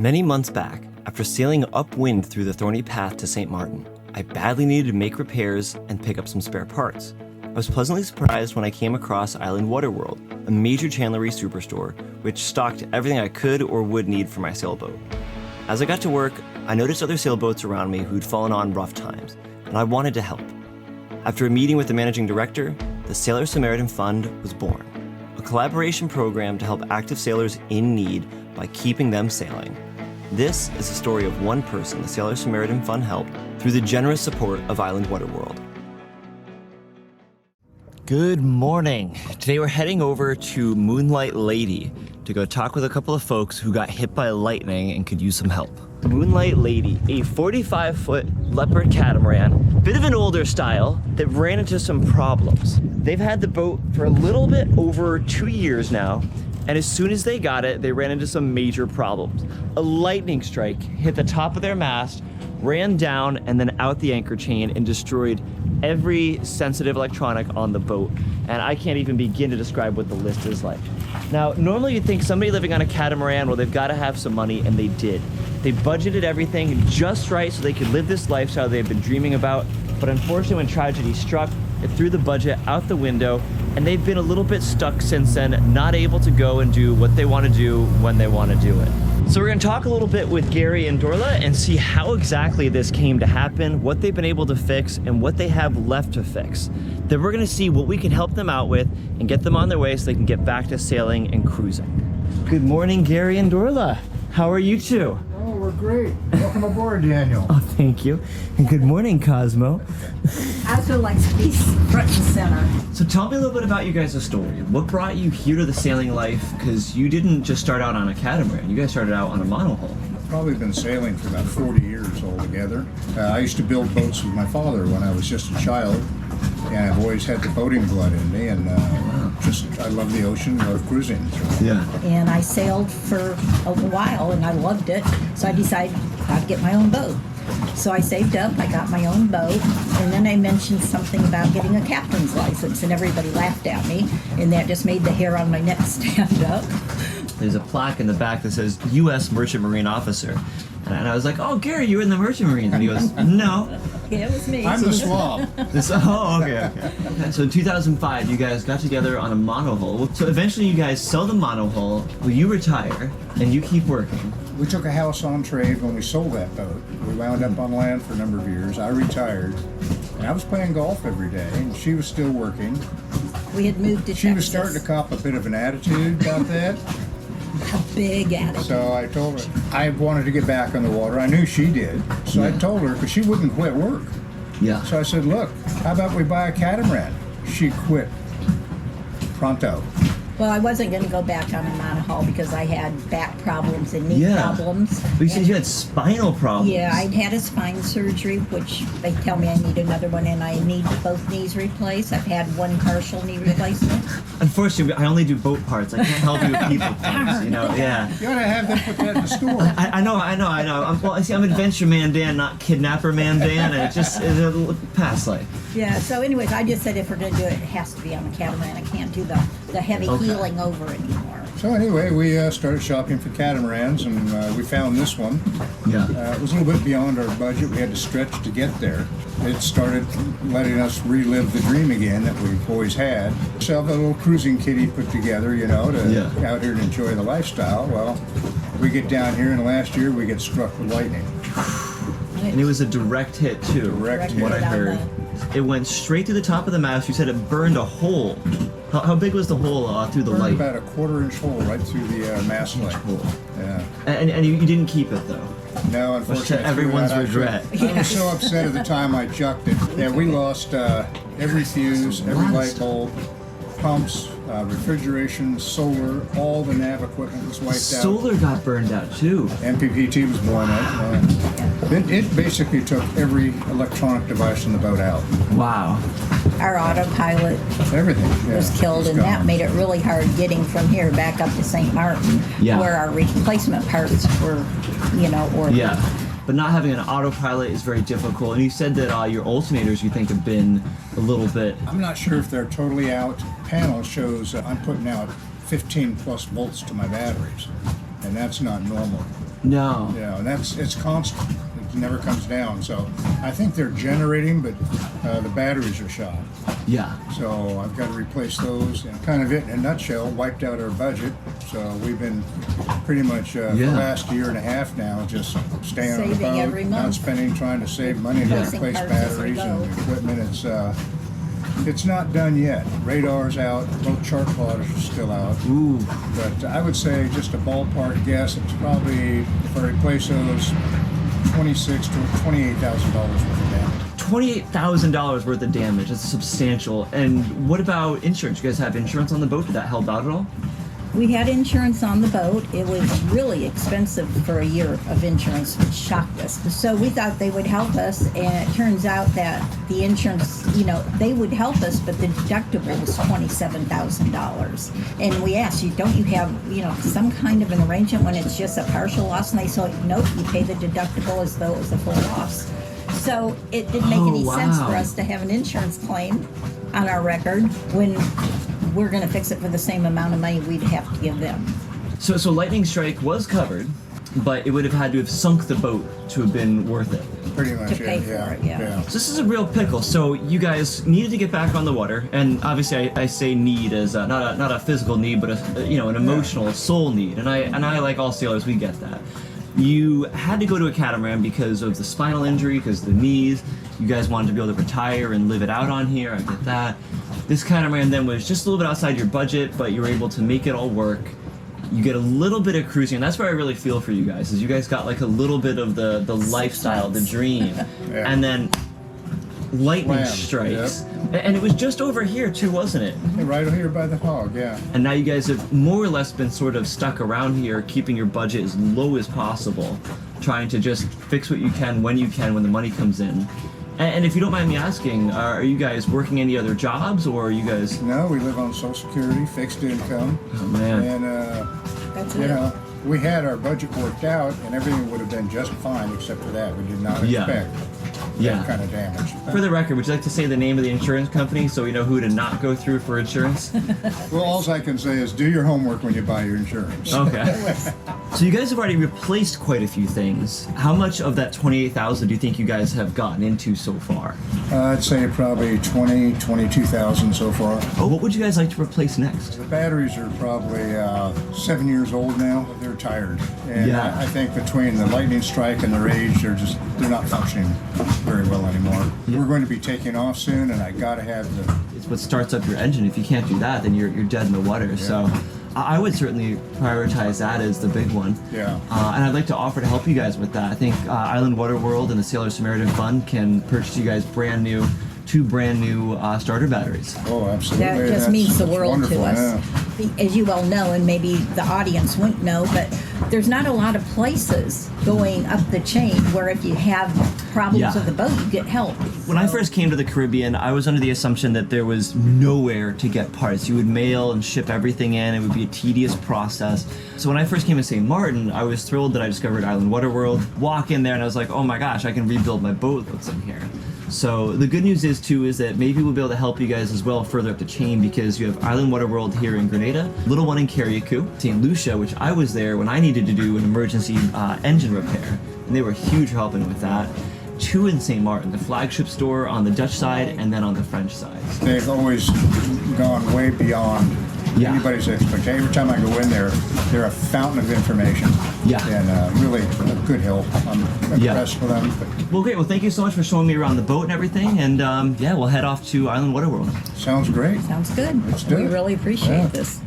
Many months back, after sailing upwind through the thorny path to St. Martin, I badly needed to make repairs and pick up some spare parts. I was pleasantly surprised when I came across Island Waterworld, a major chandlery superstore which stocked everything I could or would need for my sailboat. As I got to work, I noticed other sailboats around me who'd fallen on rough times, and I wanted to help. After a meeting with the managing director, the Sailor Samaritan Fund was born, a collaboration program to help active sailors in need by keeping them sailing. This is the story of one person the Sailor Samaritan Fund helped through the generous support of Island Waterworld. Good morning. Today we're heading over to Moonlight Lady to go talk with a couple of folks who got hit by lightning and could use some help. Moonlight Lady, a 45-foot Leopard catamaran, bit of an older style that ran into some problems. They've had the boat for a little bit over 2 years now, and as soon as they got it, they ran into some major problems. A lightning strike hit the top of their mast, ran down and then out the anchor chain and destroyed every sensitive electronic on the boat. And I can't even begin to describe what the list is like. Now, normally you'd think somebody living on a catamaran, well, they've got to have some money, and they did. They budgeted everything just right so they could live this lifestyle they've been dreaming about. But unfortunately, when tragedy struck, it threw the budget out the window, and they've been a little bit stuck since then, not able to go and do what they want to do when they want to do it. So we're going to talk a little bit with Gary and Dorla and see how exactly this came to happen, what they've been able to fix, and what they have left to fix. Then we're going to see what we can help them out with and get them on their way so they can get back to sailing and cruising. Good morning, Gary and Dorla. How are you two? Oh, we're great. Welcome aboard, Daniel. Oh, thank you. And good morning, Cosmo. Cosmo likes to be front and center. So tell me a little bit about you guys' story. What brought you here to the sailing life? Because you didn't just start out on a catamaran. You guys started out on a monohull. I've probably been sailing for about 40 years altogether. I used to build boats with my father when I was just a child, and I've always had the boating blood in me, and I love the ocean, love cruising. So. Yeah. And I sailed for a while, and I loved it, so I decided I'd get my own boat. So I saved up, I got my own boat, and then I mentioned something about getting a captain's license, and everybody laughed at me, and that just made the hair on my neck stand up. There's a plaque in the back that says U.S. Merchant Marine Officer. And I was like, oh, Gary, you were in the Merchant Marines. And he goes, no. Yeah, it was me. I'm the swab. Okay. So in 2005, you guys got together on a monohull. So eventually you guys sell the monohull, well, you retire, and you keep working. We took a house on trade when we sold that boat. We wound up on land for a number of years. I retired, and I was playing golf every day, and she was still working. We had moved to Texas. She was starting to cop a bit of an attitude about that. A big attitude. So I told her I wanted to get back on the water. I knew she did. So I told her, because she wouldn't quit work. Yeah. So I said, look, how about we buy a catamaran? She quit pronto. Well, I wasn't going to go back on a monohull because I had back problems and knee problems. But you said you had spinal problems. Yeah, I'd had a spine surgery, which they tell me I need another one, and I need both knees replaced. I've had one partial knee replacement. Unfortunately, I only do boat parts. I can't help you with people parts, you know? Yeah. You ought to have them put that in the store. I know. I'm Adventure Man Dan, not Kidnapper Man Dan, and it's a past life. Yeah, so anyways, I just said if we're going to do it, it has to be on the catamaran. I can't do the heavy heeling over anymore. So anyway, we started shopping for catamarans, and we found this one. Yeah. It was a little bit beyond our budget. We had to stretch to get there. It started letting us relive the dream again that we've always had. So a little cruising kitty put together, to out here and enjoy the lifestyle. Well, we get down here, and last year we get struck with lightning. And it was a direct hit, too. Direct hit. What I heard. It went straight to the top of the mast. You said it burned a hole. How big was the hole through the light? About a 1/4-inch hole right through the mast light. Yeah. And you didn't keep it, though? No, unfortunately. To everyone's regret. I was so upset at the time I chucked it. Yeah, we lost every fuse, every light bulb, pumps, refrigeration, solar, all the nav equipment was wiped out. Solar got burned out, too. MPPT was blown up. It basically took every electronic device on the boat out. Wow. Our autopilot Everything was killed, and that gone. made it really hard getting from here back up to St. Martin, where our replacement parts were, ordered. Yeah. But not having an autopilot is very difficult. And you said that your alternators, you think, have been a little bit... I'm not sure if they're totally out. Panel shows I'm putting out 15 plus volts to my batteries, and that's not normal. No. You know, and it's constant. It never comes down. So I think they're generating, but the batteries are shot. Yeah. So I've got to replace those. And kind of it in a nutshell, wiped out our budget. So we've been pretty much the last year and a half now just staying on the Saving boat, every month. not spending, trying to save money to Replacing replace parts as we batteries go. and equipment. It's not done yet. Radar's out. Both chart plotters are still out. Ooh. But I would say just a ballpark guess, it's probably, if I replace those, $26,000 to $28,000 worth of damage. $28,000 worth of damage. That's substantial. And what about insurance? You guys have insurance on the boat? Did that help out at all? We had insurance on the boat. It was really expensive for a year of insurance, which shocked us. So we thought they would help us, and it turns out that the insurance, you know, they would help us, but the deductible was $27,000. And we asked, don't you have, you know, some kind of an arrangement when it's just a partial loss? And they said, nope, you pay the deductible as though it was a full loss. So it didn't make any sense for us to have an insurance claim on our record when we're going to fix it for the same amount of money we'd have to give them. So lightning strike was covered, but it would have had to have sunk the boat to have been worth it. Pretty much, To pay for it, yeah. So this is a real pickle. So you guys needed to get back on the water, and obviously I say need as not a physical need, but an emotional, soul need. And I like all sailors, we get that. You had to go to a catamaran because of the spinal injury, because of the knees. You guys wanted to be able to retire and live it out on here. I get that. This catamaran then was just a little bit outside your budget, but you were able to make it all work. You get a little bit of cruising, and that's where I really feel for you guys, is you guys got like a little bit of the lifestyle, the dream, and then lightning strikes. And it was just over here too, wasn't it? Right over here by the hog, yeah. And now you guys have more or less been sort of stuck around here, keeping your budget as low as possible, trying to just fix what you can when the money comes in. And if you don't mind me asking, are you guys working any other jobs, or are you guys... No, we live on Social Security, fixed income. Oh, man. And, That's you it. know, we had our budget worked out, and everything would have been just fine except for that. We did not expect that kind of damage. For the record, would you like to say the name of the insurance company so we know who to not go through for insurance? Well, all I can say is do your homework when you buy your insurance. Okay. So you guys have already replaced quite a few things. How much of that $28,000 do you think you guys have gotten into so far? I'd say probably 20, 22,000 so far. Oh, what would you guys like to replace next? The batteries are probably 7 years old now. They're tired. And I think between the lightning strike and their age, they're not functioning very well anymore. We're going to be taking off soon, and I got to have the... It's what starts up your engine. If you can't do that, then you're dead in the water. So I would certainly prioritize that as the big one. Yeah. And I'd like to offer to help you guys with that. I think Island Water World and the Sailor Samaritan Fund can purchase you guys two brand new starter batteries. Oh, absolutely. That just means the That's world to wonderful, us. As you well know, and maybe the audience wouldn't know, but there's not a lot of places going up the chain where if you have problems with the boat, you get help. When I first came to the Caribbean, I was under the assumption that there was nowhere to get parts. You would mail and ship everything in. It would be a tedious process. So when I first came to St. Martin, I was thrilled that I discovered Island Water World. Walk in there and I was like, oh my gosh, I can rebuild my boat with what's in here. So the good news is that maybe we'll be able to help you guys as well further up the chain, because you have Island Water World here in Grenada, little one in Carriacou, St. Lucia, which I was there when I needed to do an emergency engine repair, and they were huge helping with that. 2 in St. Martin, the flagship store on the Dutch side and then on the French side. They've always gone way beyond anybody's expectation. Every time I go in there, they're a fountain of information. Yeah. And really a good help. I'm impressed with them. Well, great. Well, thank you so much for showing me around the boat and everything. And we'll head off to Island Water World. Sounds great. Sounds good. Let's do We it. really appreciate this.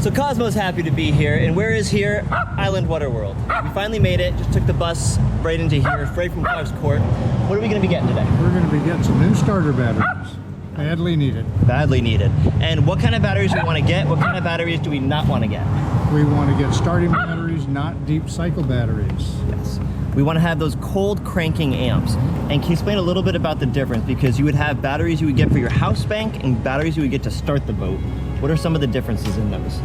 So Cosmo's happy to be here, and where is here? Island Water World. We finally made it, just took the bus right into here, right from Clark's Court. What are we gonna be getting today? We're going to be getting some new starter batteries. Badly needed. Badly needed. And what kind of batteries do we wanna get? What kind of batteries do we not wanna get? We want to get starting batteries, not deep cycle batteries. Yes. We wanna have those cold cranking amps. And can you explain a little bit about the difference? Because you would have batteries you would get for your house bank and batteries you would get to start the boat. What are some of the differences in those?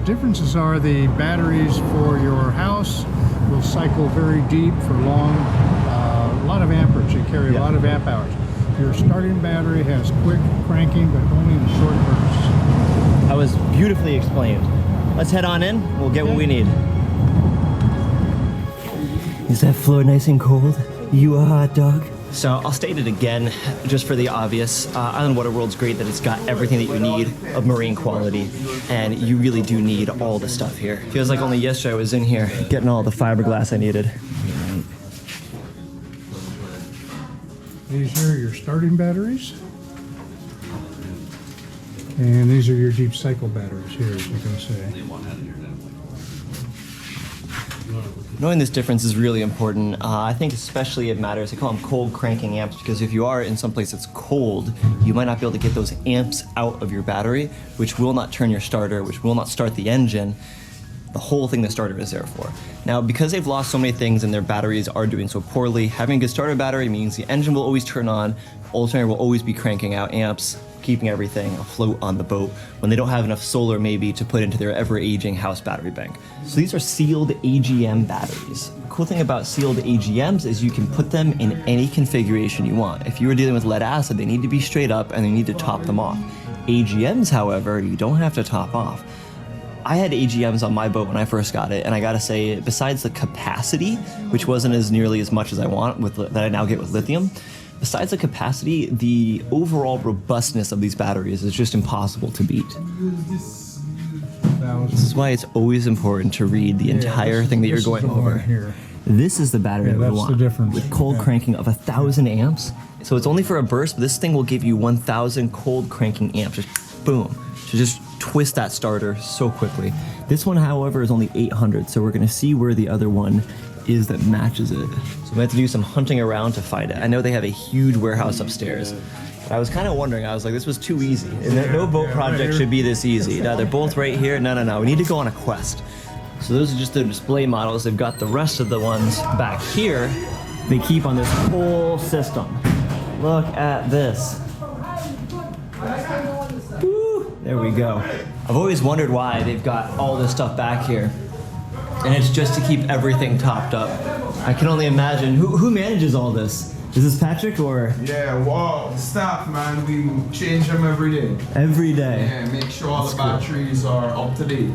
Differences are the batteries for your house will cycle very deep for long, a lot of amperage. They carry a lot of amp hours. Your starting battery has quick cranking, but only in short bursts. That was beautifully explained. Let's head on in, we'll get what we need. Is that floor nice and cold? You a hot dog? So I'll state it again, just for the obvious. Island Waterworld's great that it's got everything that you need of marine quality, and you really do need all the stuff here. Feels like only yesterday I was in here getting all the fiberglass I needed. These are your starting batteries. And these are your deep cycle batteries here, as you can see. Knowing this difference is really important. I think especially it matters. They call them cold cranking amps because if you are in some place that's cold, you might not be able to get those amps out of your battery, which will not turn your starter, which will not start the engine. The whole thing the starter is there for. Now, because they've lost so many things and their batteries are doing so poorly, having a good starter battery means the engine will always turn on, alternator will always be cranking out amps, keeping everything afloat on the boat when they don't have enough solar maybe to put into their ever-aging house battery bank. So these are sealed AGM batteries. The cool thing about sealed AGMs is you can put them in any configuration you want. If you were dealing with lead acid, they need to be straight up and they need to top them off. AGMs, however, you don't have to top off. I had AGMs on my boat when I first got it, and I gotta say, besides the capacity, which wasn't as nearly as much as I want that I now get with lithium, besides the capacity, the overall robustness of these batteries is just impossible to beat. This is why it's always important to read the entire thing that you're going over. Here. This is the battery that we that's want, the difference. with cold cranking of 1,000 amps. So it's only for a burst, but this thing will give you 1,000 cold cranking amps. Just boom. So just twist that starter so quickly. This one, however, is only 800, so we're gonna see where the other one is that matches it. So we have to do some hunting around to find it. I know they have a huge warehouse upstairs. But I was kind of wondering, I was like, this was too easy. And no boat project should be this easy. No, they're both right here. No. We need to go on a quest. So those are just the display models. They've got the rest of the ones back here. They keep on this whole system. Look at this. Woo, there we go. I've always wondered why they've got all this stuff back here. And it's just to keep everything topped up. I can only imagine, who manages all this? Is this Patrick or? Yeah, well, staff, man, we change them every day. Every day? Yeah, make sure all the batteries are up to date.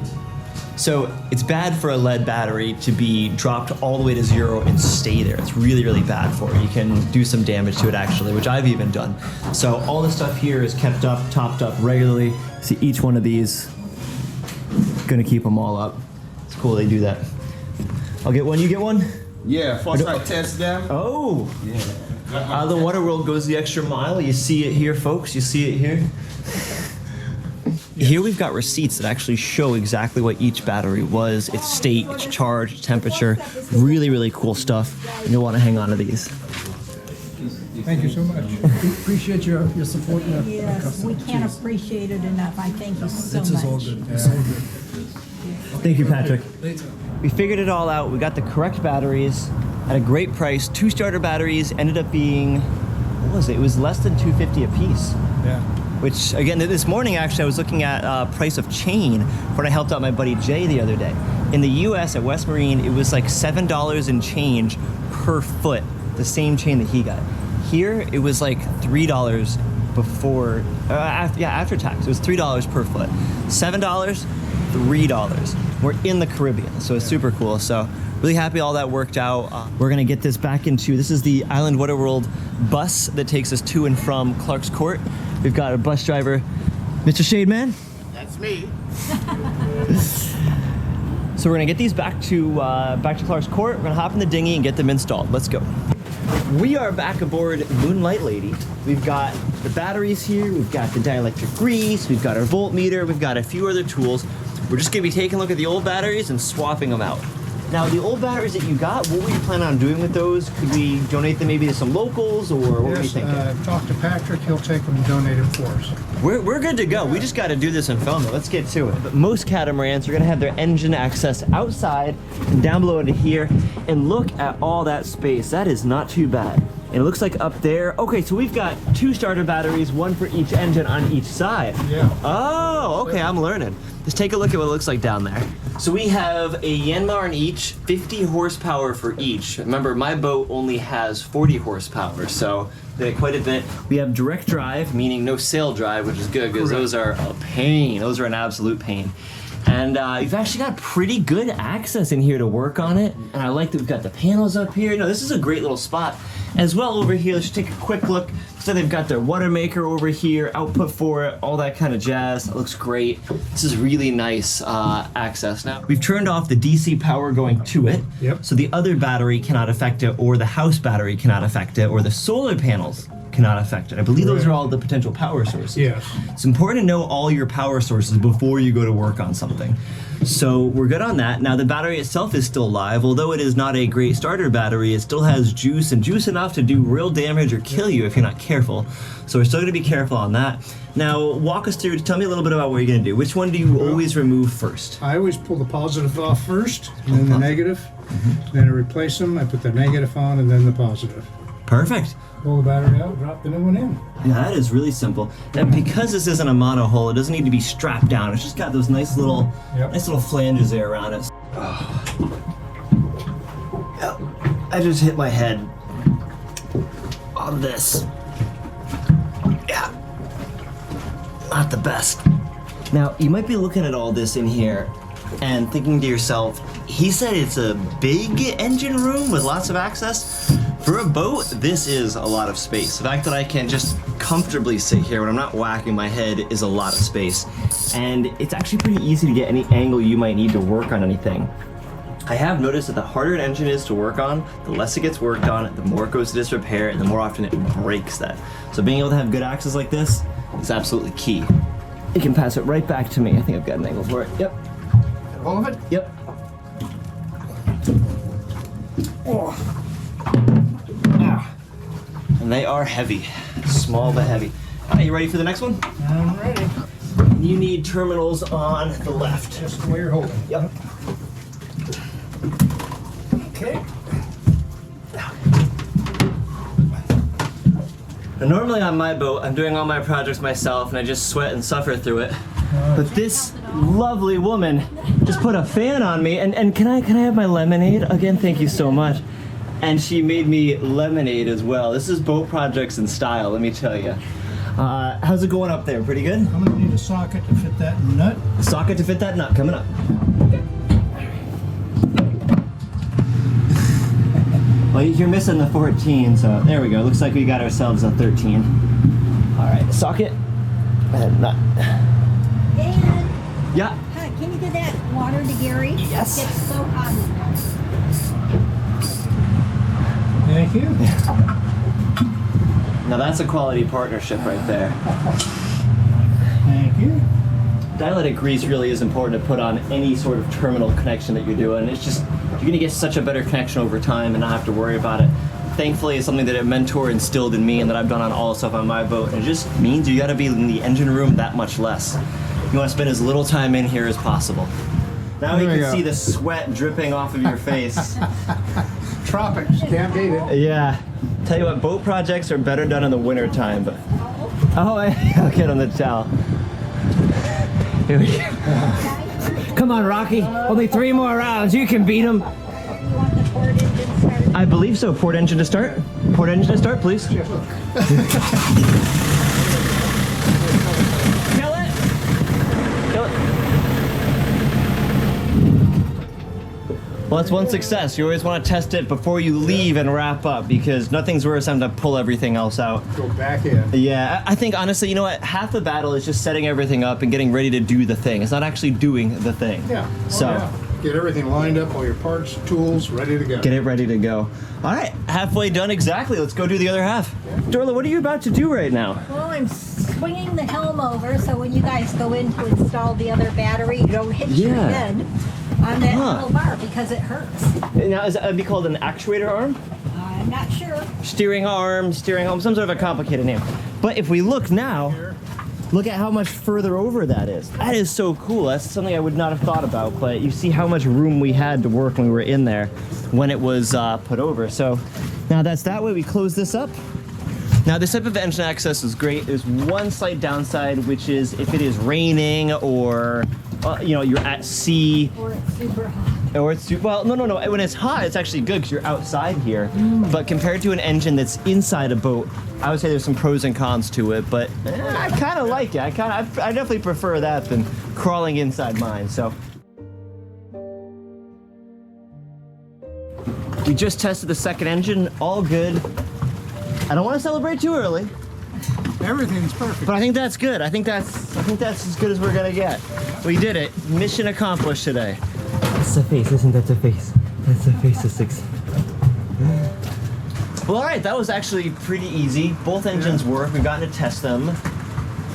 So it's bad for a lead battery to be dropped all the way to zero and stay there. It's really, really bad for it. You can do some damage to it actually, which I've even done. So all this stuff here is kept up, topped up regularly. See each one of these, gonna keep them all up. It's cool they do that. I'll get one, you get one? Yeah, first I test them. Oh! Yeah. The Waterworld goes the extra mile. You see it here, folks. You see it here. Here we've got receipts that actually show exactly what each battery was, its state, its charge, its temperature. Really, really cool stuff. And you'll want to hang on to these. Thank you so much. Appreciate your support. Yes, we can't appreciate it enough. I thank you so much. It's all good. It's all good. Thank you, Patrick. Later. We figured it all out. We got the correct batteries at a great price. 2 starter batteries ended up being, what was it? It was less than $250 a piece. Yeah. Which, again, this morning, actually, I was looking at price of chain when I helped out my buddy Jay the other day. In the US at West Marine, it was like $7 and change per foot, the same chain that he got. Here, it was like $3 before, after tax. It was $3 per foot. $7, $3. We're in the Caribbean, so it's super cool. So really happy all that worked out. We're gonna get this back into, this is the Island Waterworld bus that takes us to and from Clark's Court. We've got our bus driver, Mr. Shademan. That's me. So we're gonna get these back to Clark's Court. We're gonna hop in the dinghy and get them installed. Let's go. We are back aboard Moonlight Lady. We've got the batteries here, we've got the dielectric grease, we've got our voltmeter, we've got a few other tools. We're just gonna be taking a look at the old batteries and swapping them out. Now, the old batteries that you got, what were you planning on doing with those? Could we donate them maybe to some locals, or what were you thinking? Talk to Patrick. He'll take them and donate them for us. We're good to go. We just got to do this and film it. Let's get to it. But most catamarans are going to have their engine access outside and down below into here. And look at all that space. That is not too bad. And it looks like up there, okay, so we've got 2 starter batteries, 1 for each engine on each side. Yeah. Oh, okay, I'm learning. Let's take a look at what it looks like down there. So we have a Yanmar in each, 50 horsepower for each. Remember, my boat only has 40 horsepower, so they get quite a bit. We have direct drive, meaning no sail drive, which is good, because those are a pain. Those are an absolute pain. And you've actually got pretty good access in here to work on it. And I like that we've got the panels up here. No, this is a great little spot. As well over here, let's take a quick look. So they've got their water maker over here, output for it, all that kind of jazz. It looks great. This is really nice access. Now, we've turned off the DC power going to it. Yep. So the other battery cannot affect it, or the house battery cannot affect it, or the solar panels cannot affect it. I believe those are all the potential power sources. Yes. It's important to know all your power sources before you go to work on something. So we're good on that. Now the battery itself is still live. Although it is not a great starter battery, it still has juice, and juice enough to do real damage or kill you if you're not careful. So we're still gonna be careful on that. Now walk us through, tell me a little bit about what you're gonna do. Which one do you always remove first? I always pull the positive off first, and then the negative. Then I replace them, I put the negative on, and then the positive. Perfect. Pull the battery out, drop the new one in. Yeah, that is really simple. And because this isn't a mono hull, it doesn't need to be strapped down. It's just got those nice little flanges there around it. Yep. I just hit my head on this. Yeah. Not the best. Now, you might be looking at all this in here and thinking to yourself, he said it's a big engine room with lots of access. For a boat, this is a lot of space. The fact that I can just comfortably sit here when I'm not whacking my head is a lot of space. And it's actually pretty easy to get any angle you might need to work on anything. I have noticed that the harder an engine is to work on, the less it gets worked on, the more it goes to disrepair, and the more often it breaks that. So being able to have good access like this is absolutely key. You can pass it right back to me. I think I've got an angle for it. Yep. All of it? Yep. Oh. And they are heavy. Small but heavy. Are you ready for the next one? I'm ready. You need terminals on the left. Just the way you're holding. Yep. Okay. Now, normally on my boat, I'm doing all my projects myself and I just sweat and suffer through it. But this lovely woman just put a fan on me, and can I have my lemonade? Again, thank you so much. And she made me lemonade as well. This is boat projects in style, let me tell you. How's it going up there? Pretty good? I'm gonna need a socket to fit that nut. A socket to fit that nut coming up. Well, you're missing the 14, so there we go. Looks like we got ourselves a 13. All right, socket and nut. Dad, Yeah. hi, can you get that water to Gary? Yes. It's so hot. Thank you. Now that's a quality partnership right there. Thank you. Dialectic grease really is important to put on any sort of terminal connection that you're doing. It's just, you're gonna get such a better connection over time and not have to worry about it. Thankfully, it's something that a mentor instilled in me and that I've done on all the stuff on my boat. And it just means you gotta be in the engine room that much less. You wanna spend as little time in here as possible. Now you There we can go. see the sweat dripping off of your face. Tropics, can't beat it. Yeah. Tell you what, boat projects are better done in the winter time, but... Oh, I'll get on the towel. Here we go. Come on, Rocky. Only 3 more rounds. You can beat him. You want the port engine started? I believe so. Port engine to start. Port engine to start, please. Kill it. Kill it. Well, that's one success. You always want to test it before you leave and wrap up, because nothing's worse than to pull everything else out. Go back in. Yeah, I think honestly, you know what? Half the battle is just setting everything up and getting ready to do the thing. It's not actually doing the thing. Yeah. So. yeah. Get everything lined up, all your parts, tools, ready to go. Get it ready to go. All right, halfway done exactly. Let's go do the other half. Dorla, what are you about to do right now? Well, I'm swinging the helm over so when you guys go in to install the other battery, you don't hit your Yeah. head on that Huh. little bar because it hurts. Now, is that be called an actuator arm? I'm not sure. Steering arm, steering arm, some sort of a complicated name. But if we look now, look at how much further over that is. That is so cool. That's something I would not have thought about, but you see how much room we had to work when we were in there when it was put over. So now that's that way. We close this up. Now this type of engine access is great. There's one slight downside, which is if it is raining or you know, you're at sea. Or it's super hot. Or it's too, well, no. When it's hot, it's actually good because you're outside here. But compared to an engine that's inside a boat, I would say there's some pros and cons to it. But I kind of like it. I definitely prefer that than crawling inside mine. So we just tested the second engine, all good. I don't want to celebrate too early. Everything's perfect. But I think that's good. I think that's as good as we're gonna get. We did it. Mission accomplished today. That's the face, isn't that the face? That's the face of 6. Well, all right, that was actually pretty easy. Both engines work. We've gotten to test them.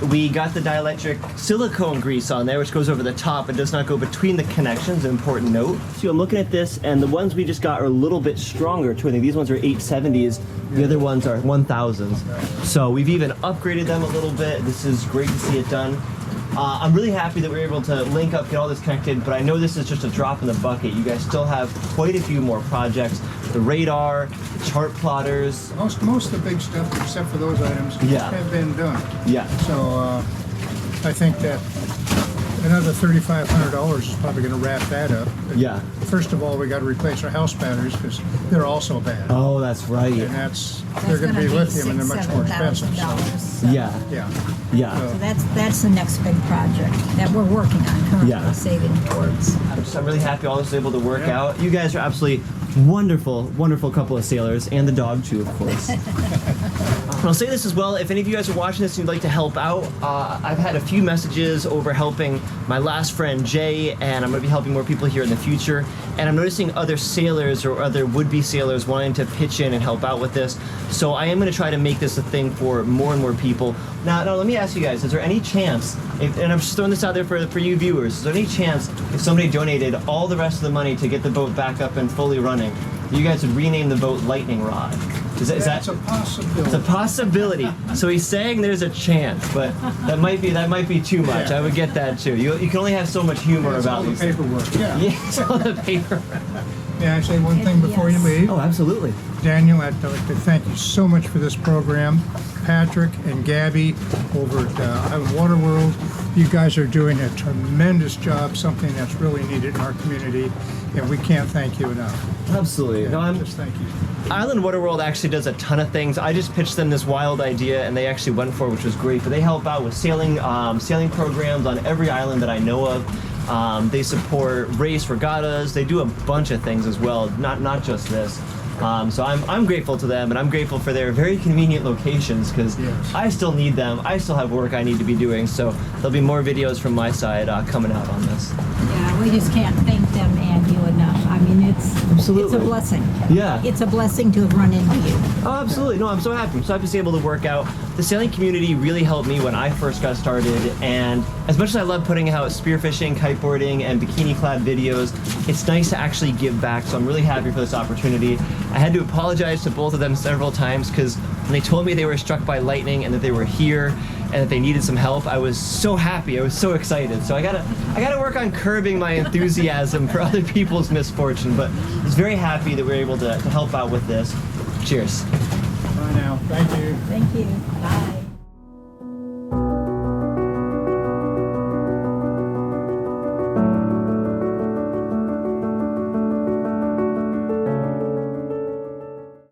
We got the dielectric silicone grease on there, which goes over the top. It does not go between the connections, an important note. So I'm looking at this, and the ones we just got are a little bit stronger too. I think these ones are 870s. The other ones are 1000s. So we've even upgraded them a little bit. This is great to see it done. I'm really happy that we were able to link up, get all this connected, but I know this is just a drop in the bucket. You guys still have quite a few more projects. The radar, the chart plotters. Most of the big stuff, except for those items, Yeah. have been done. Yeah. So I think that another $3,500 is probably going to wrap that up. Yeah. First of all, we got to replace our house batteries because they're also bad. Oh, that's right. And they're going to be lithium and they're much more expensive. So, Yeah. yeah. Yeah. So that's the next big project that we're working on currently, Yeah. saving towards. I'm really happy all this was able to work out. You guys are absolutely wonderful couple of sailors, and the dog too, of course. I'll say this as well, if any of you guys are watching this and you'd like to help out, I've had a few messages over helping my last friend Jay, and I'm going to be helping more people here in the future. And I'm noticing other sailors or other would-be sailors wanting to pitch in and help out with this. So I am going to try to make this a thing for more and more people. Now let me ask you guys, is there any chance, and I'm just throwing this out there for you viewers, is there any chance if somebody donated all the rest of the money to get the boat back up and fully running, you guys would rename the boat Lightning Rod? That's a possibility. It's a possibility. So he's saying there's a chance, but that might be too much. Yeah. I would get that too. You can only have so much humor It's about all the these things. paperwork. Yeah. Yeah, it's all the paper. May I say one thing before you leave? Oh, absolutely. Daniel, I'd like to thank you so much for this program. Patrick and Gabby over at Island Water World, you guys are doing a tremendous job, something that's really needed in our community, and we can't thank you enough. Absolutely. No, Just thank you. Island Water World actually does a ton of things. I just pitched them this wild idea, and they actually went for it, which was great. But they help out with sailing programs on every island that I know of. They support race regattas. They do a bunch of things as well, not just this. So I'm grateful to them, and I'm grateful for their very convenient locations because Yes. I still need them. I still have work I need to be doing. So there'll be more videos from my side coming out on this. Yeah, we just can't thank them and you enough. I mean, it's Absolutely. a blessing. Yeah. It's a blessing to have run into you. Oh, absolutely. No, I'm so happy. I'm so happy to be able to work out. The sailing community really helped me when I first got started, and as much as I love putting out spearfishing, kiteboarding, and bikini-clad videos, it's nice to actually give back, so I'm really happy for this opportunity. I had to apologize to both of them several times because when they told me they were struck by lightning and that they were here and that they needed some help, I was so happy. I was so excited. So I gotta work on curbing my enthusiasm for other people's misfortune, but I was very happy that we were able to help out with this. Cheers. Bye now. Thank you. Thank you. Bye.